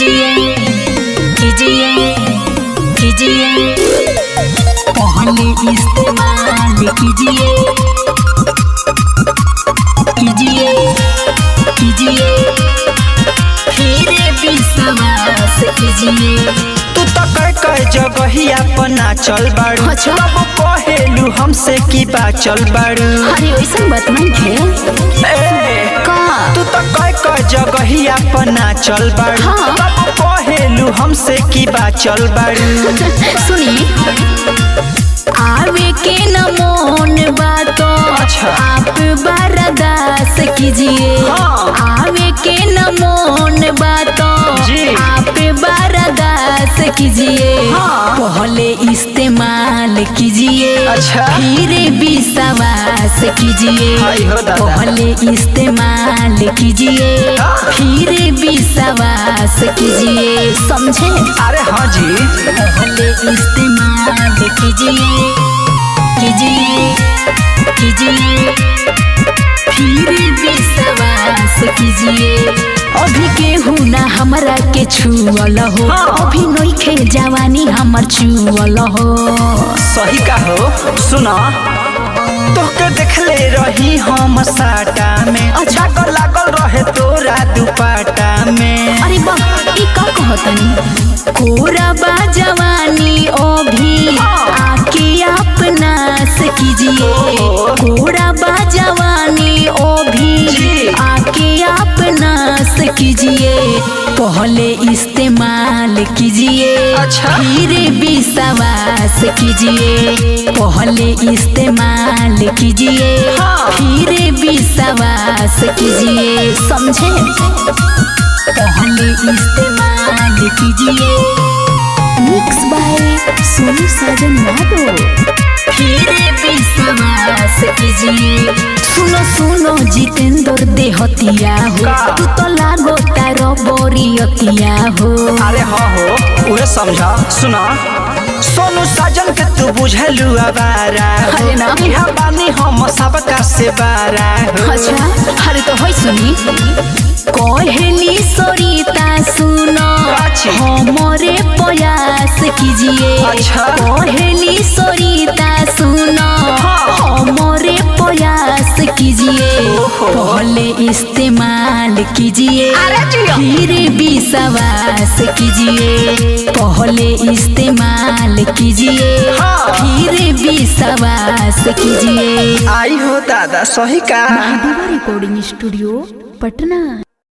कीजिए कीजिए कीजिए पहले इस्तेमाल कीजिए कीजिए कीजिए फिर विश्वास कीजिए। तू तो कई जगहिया पर नाचल बाड़ू, अच्छा। तब कहेलू हमसे की बाचल बाड़ू। अरे वैसा बात नहीं है का। तू तो कई जगहिया पर नाचल बाड़ू, हाँ। तब कहेलू हमसे की बाचल बाड़ू। सुनी आवे के न मोन बातो अच्छा। आप बर्दाश्त कीजिए। हाँ। आवे के न मोन बातो जी। आप बर्दाश्त कीजिए। हाँ। पहले इस्तेमाल कीजिए अच्छा। फिर विश्वास कीजिए। हाय हो दादा। पहले इस्तेमाल कीजिए हाँ। फिर विश्वास कीजिए, समझे? अरे हाँ जी। पहले इस्तेमाल कीजिए कीजिए कीजिए फिर विश्वास कीजिए। अभी केहू ना हमरा के छुअल हो, हाँ। अभी नइखे जवानी हमर छुअल हो। सही का हो सुना, तोके देखले रही हम साटा में। अच्छा। लागल रहे तोरा दुपट्टा में। अरे वाह ई का कहतनी कोरा बा जवानी अभी आके अपनास कीजिए। कोरा बा जवानी अभी जी। आके अपनास कीजिए। पहले इस्तेमाल कीजिए अच्छा। फिर विश्वास कीजिए। पहले इस्तेमाल कीजिए हाँ। फिर विश्वास कीजिए, समझे? पहले इस्तेमाल कीजिए। मिक्स बाय सोनू साजन यादव। फिर विश्वास कीजिए। सुनो सुनो जितेंद्र देहतिया हो, का? तू तो लागो तारो बोरियतिया हो। अरे हाँ हो उहे समझा। सुना सोनू साजन के तू बुझलू आवारा हो। अरे ना। इहा बानी हम सबका से बारा हो। अच्छा अरे तो होई सुनी कहली सरिता सुनो काची? हमरे प्रयास कीजिए। अच्छा। कहली सरिता सुनो हाँ। हमरे प्रयास कीजिए। ओहो। पहले इस्तेमाल कीजिए अरे जियो। फिर विश्वास कीजिए। पहले इस्तेमाल कीजिए हाँ। फिर विश्वास कीजिए। आई हो दादा सही का। Recording studio Patna.